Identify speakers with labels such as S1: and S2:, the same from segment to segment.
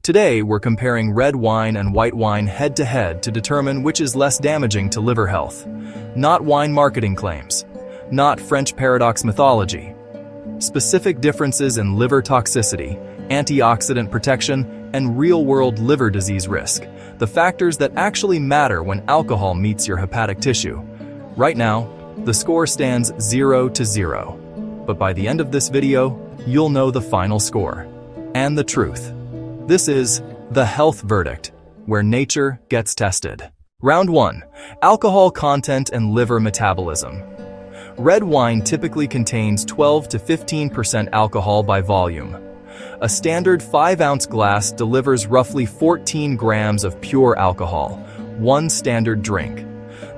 S1: Today, we're comparing red wine and white wine head-to-head to determine which is less damaging to liver health. Not wine marketing claims. Not French paradox mythology. Specific differences in liver toxicity, antioxidant protection, and real-world liver disease risk. The factors that actually matter when alcohol meets your hepatic tissue. Right now, the score stands 0-0. But by the end of this video, you'll know the final score. And the truth. This is the health verdict, where nature gets tested. Round 1. Alcohol content and liver metabolism. Red wine typically contains 12 to 15% alcohol by volume. A standard 5-ounce glass delivers roughly 14 grams of pure alcohol, one standard drink.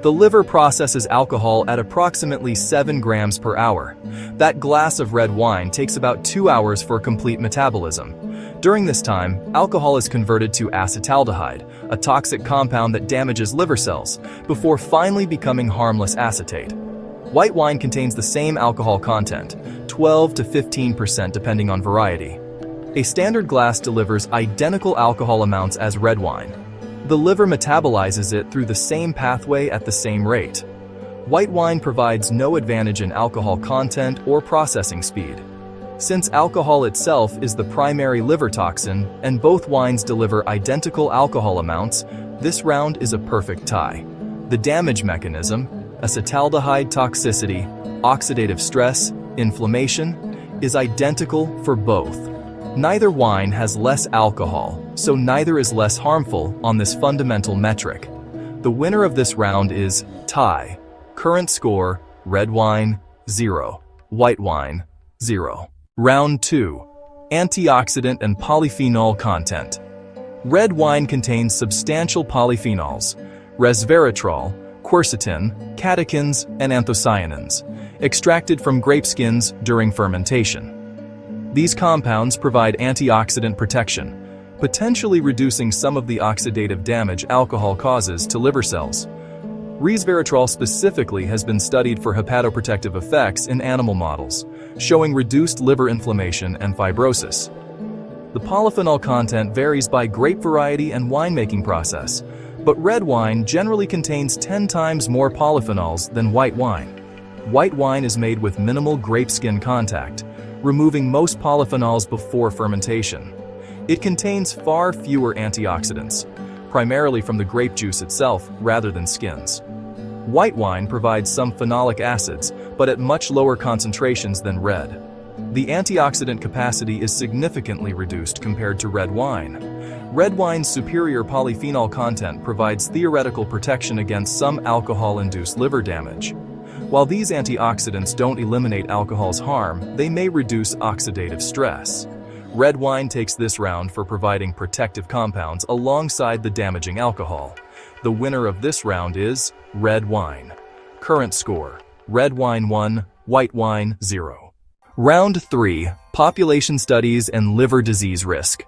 S1: The liver processes alcohol at approximately 7 grams per hour. That glass of red wine takes about 2 hours for complete metabolism. During this time, alcohol is converted to acetaldehyde, a toxic compound that damages liver cells, before finally becoming harmless acetate. White wine contains the same alcohol content, 12 to 15% depending on variety. A standard glass delivers identical alcohol amounts as red wine. The liver metabolizes it through the same pathway at the same rate. White wine provides no advantage in alcohol content or processing speed. Since alcohol itself is the primary liver toxin and both wines deliver identical alcohol amounts, this round is a perfect tie. The damage mechanism, acetaldehyde toxicity, oxidative stress, inflammation, is identical for both. Neither wine has less alcohol, so neither is less harmful on this fundamental metric. The winner of this round is tie. Current score, red wine, 0. White wine, 0. Round 2. Antioxidant and polyphenol content. Red wine contains substantial polyphenols, resveratrol, quercetin, catechins, and anthocyanins, extracted from grape skins during fermentation. These compounds provide antioxidant protection, potentially reducing some of the oxidative damage alcohol causes to liver cells. Resveratrol specifically has been studied for hepatoprotective effects in animal models, showing reduced liver inflammation and fibrosis. The polyphenol content varies by grape variety and winemaking process, but red wine generally contains 10 times more polyphenols than white wine. White wine is made with minimal grape skin contact, removing most polyphenols before fermentation. It contains far fewer antioxidants, primarily from the grape juice itself rather than skins. White wine provides some phenolic acids, but at much lower concentrations than red. The antioxidant capacity is significantly reduced compared to red wine. Red wine's superior polyphenol content provides theoretical protection against some alcohol-induced liver damage. While these antioxidants don't eliminate alcohol's harm, they may reduce oxidative stress. Red wine takes this round for providing protective compounds alongside the damaging alcohol. The winner of this round is red wine. Current score, red wine 1, white wine 0. Round 3, population studies and liver disease risk.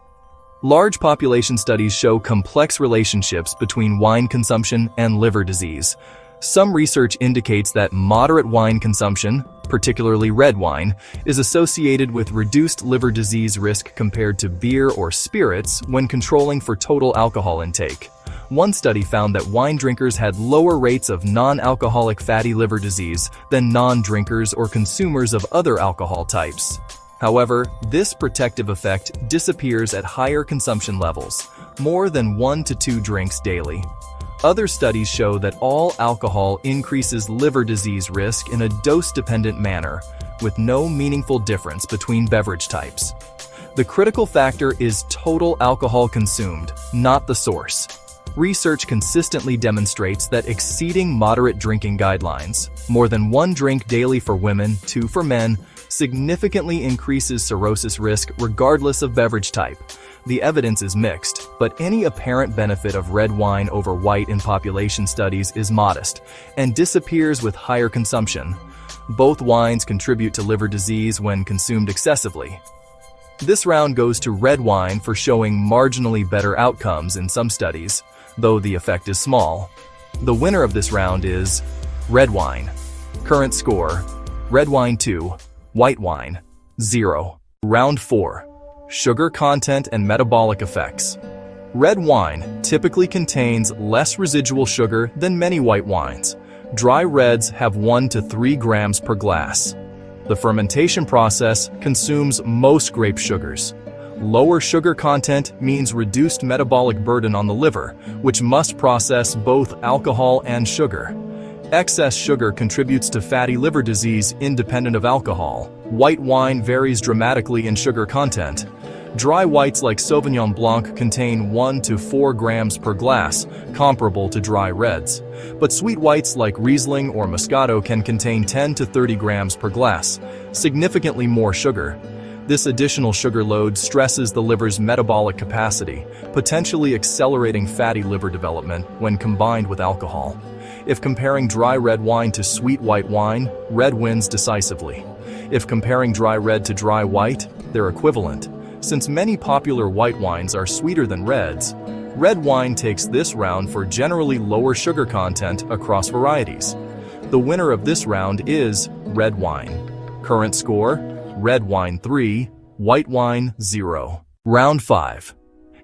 S1: Large population studies show complex relationships between wine consumption and liver disease. Some research indicates that moderate wine consumption, particularly red wine, is associated with reduced liver disease risk compared to beer or spirits when controlling for total alcohol intake. One study found that wine drinkers had lower rates of non-alcoholic fatty liver disease than non-drinkers or consumers of other alcohol types. However, this protective effect disappears at higher consumption levels, more than 1 to 2 drinks daily. Other studies show that all alcohol increases liver disease risk in a dose-dependent manner, with no meaningful difference between beverage types. The critical factor is total alcohol consumed, not the source. Research consistently demonstrates that exceeding moderate drinking guidelines, more than 1 drink daily for women, 2 for men, significantly increases cirrhosis risk regardless of beverage type. The evidence is mixed, but any apparent benefit of red wine over white in population studies is modest and disappears with higher consumption. Both wines contribute to liver disease when consumed excessively. This round goes to red wine for showing marginally better outcomes in some studies, though the effect is small. The winner of this round is red wine. Current score, red wine 2, white wine 0. Round 4. Sugar content and metabolic effects. Red wine typically contains less residual sugar than many white wines. Dry reds have 1 to 3 grams per glass. The fermentation process consumes most grape sugars. Lower sugar content means reduced metabolic burden on the liver, which must process both alcohol and sugar. Excess sugar contributes to fatty liver disease independent of alcohol. White wine varies dramatically in sugar content. Dry whites like Sauvignon Blanc contain 1 to 4 grams per glass, comparable to dry reds. But sweet whites like Riesling or Moscato can contain 10 to 30 grams per glass, significantly more sugar. This additional sugar load stresses the liver's metabolic capacity, potentially accelerating fatty liver development when combined with alcohol. If comparing dry red wine to sweet white wine, red wins decisively. If comparing dry red to dry white, they're equivalent. Since many popular white wines are sweeter than reds, red wine takes this round for generally lower sugar content across varieties. The winner of this round is red wine. Current score: red wine 3, white wine 0. Round 5.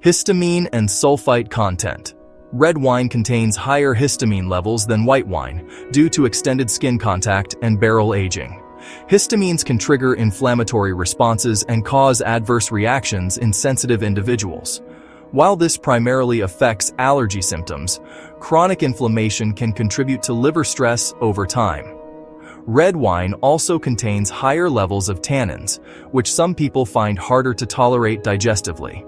S1: Histamine and sulfite content. Red wine contains higher histamine levels than white wine due to extended skin contact and barrel aging. Histamines can trigger inflammatory responses and cause adverse reactions in sensitive individuals. While this primarily affects allergy symptoms, chronic inflammation can contribute to liver stress over time. Red wine also contains higher levels of tannins, which some people find harder to tolerate digestively.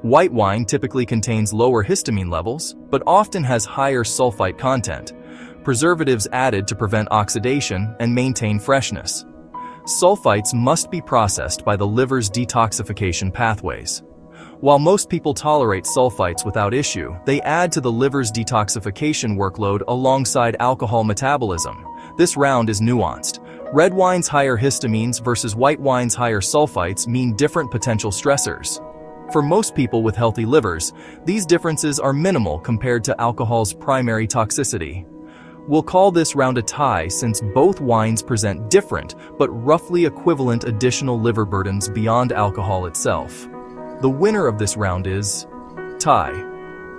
S1: White wine typically contains lower histamine levels, but often has higher sulfite content, preservatives added to prevent oxidation and maintain freshness. Sulfites must be processed by the liver's detoxification pathways. While most people tolerate sulfites without issue, they add to the liver's detoxification workload alongside alcohol metabolism. This round is nuanced. Red wine's higher histamines versus white wine's higher sulfites mean different potential stressors. For most people with healthy livers, these differences are minimal compared to alcohol's primary toxicity. We'll call this round a tie since both wines present different but roughly equivalent additional liver burdens beyond alcohol itself. The winner of this round is tie.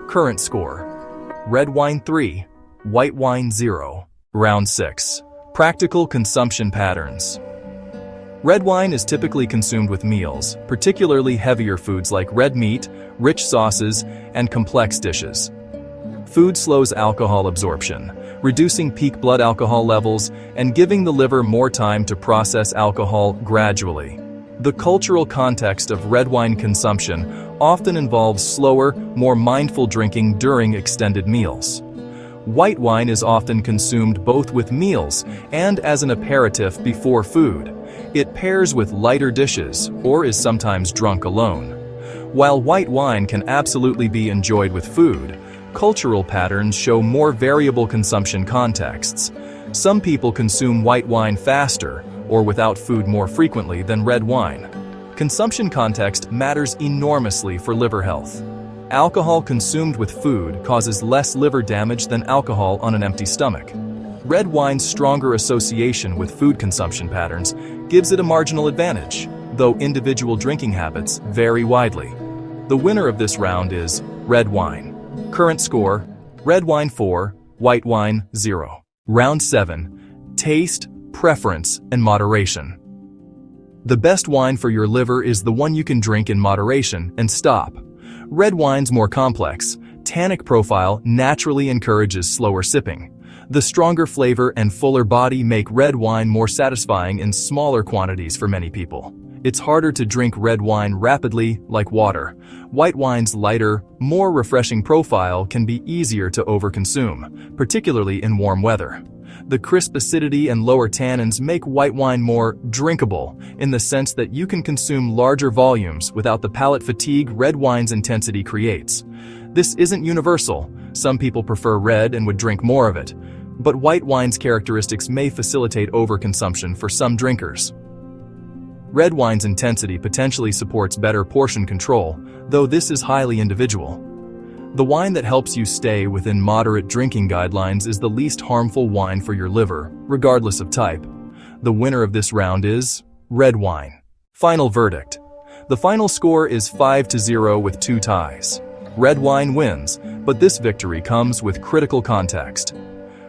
S1: Current score: red wine 3, white wine 0. Round 6. Practical consumption patterns. Red wine is typically consumed with meals, particularly heavier foods like red meat, rich sauces, and complex dishes. Food slows alcohol absorption, reducing peak blood alcohol levels and giving the liver more time to process alcohol gradually. The cultural context of red wine consumption often involves slower, more mindful drinking during extended meals. White wine is often consumed both with meals and as an aperitif before food. It pairs with lighter dishes or is sometimes drunk alone. While white wine can absolutely be enjoyed with food, cultural patterns show more variable consumption contexts. Some people consume white wine faster or without food more frequently than red wine. Consumption context matters enormously for liver health. Alcohol consumed with food causes less liver damage than alcohol on an empty stomach. Red wine's stronger association with food consumption patterns gives it a marginal advantage, though individual drinking habits vary widely. The winner of this round is red wine. Current score: red wine 4, white wine 0. Round 7. Taste, preference, and moderation. The best wine for your liver is the one you can drink in moderation and stop. Red wine's more complex, tannic profile naturally encourages slower sipping. The stronger flavor and fuller body make red wine more satisfying in smaller quantities for many people. It's harder to drink red wine rapidly, like water. White wine's lighter, more refreshing profile can be easier to overconsume, particularly in warm weather. The crisp acidity and lower tannins make white wine more drinkable in the sense that you can consume larger volumes without the palate fatigue red wine's intensity creates. This isn't universal. Some people prefer red and would drink more of it, but white wine's characteristics may facilitate overconsumption for some drinkers. Red wine's intensity potentially supports better portion control, though this is highly individual. The wine that helps you stay within moderate drinking guidelines is the least harmful wine for your liver, regardless of type. The winner of this round is red wine. Final verdict. The final score is 5-0 with 2 ties. Red wine wins, but this victory comes with critical context.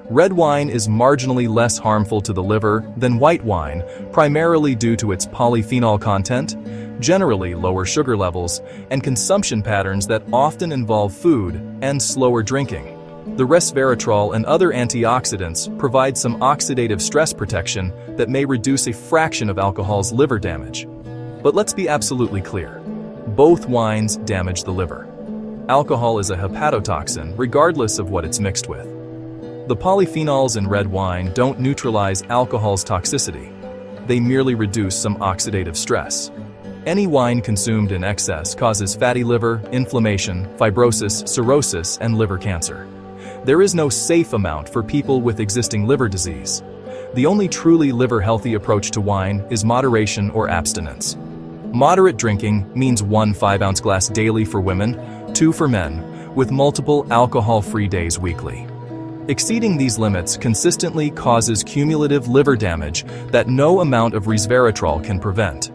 S1: Red wine is marginally less harmful to the liver than white wine, primarily due to its polyphenol content, generally lower sugar levels, and consumption patterns that often involve food and slower drinking. The resveratrol and other antioxidants provide some oxidative stress protection that may reduce a fraction of alcohol's liver damage. But let's be absolutely clear. Both wines damage the liver. Alcohol is a hepatotoxin, regardless of what it's mixed with. The polyphenols in red wine don't neutralize alcohol's toxicity. They merely reduce some oxidative stress. Any wine consumed in excess causes fatty liver, inflammation, fibrosis, cirrhosis, and liver cancer. There is no safe amount for people with existing liver disease. The only truly liver-healthy approach to wine is moderation or abstinence. Moderate drinking means 1 5-ounce glass daily for women, 2 for men, with multiple alcohol-free days weekly. Exceeding these limits consistently causes cumulative liver damage that no amount of resveratrol can prevent.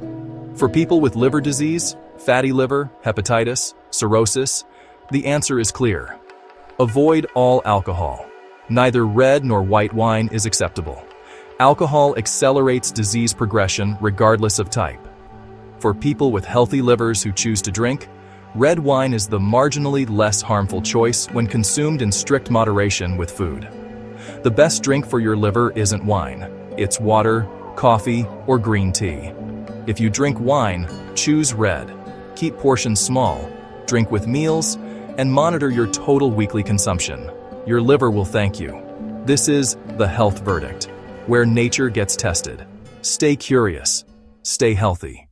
S1: For people with liver disease, fatty liver, hepatitis, cirrhosis, the answer is clear. Avoid all alcohol. Neither red nor white wine is acceptable. Alcohol accelerates disease progression regardless of type. For people with healthy livers who choose to drink, red wine is the marginally less harmful choice when consumed in strict moderation with food. The best drink for your liver isn't wine. It's water, coffee, or green tea. If you drink wine, choose red. Keep portions small, drink with meals, and monitor your total weekly consumption. Your liver will thank you. This is the health verdict, where nature gets tested. Stay curious. Stay healthy.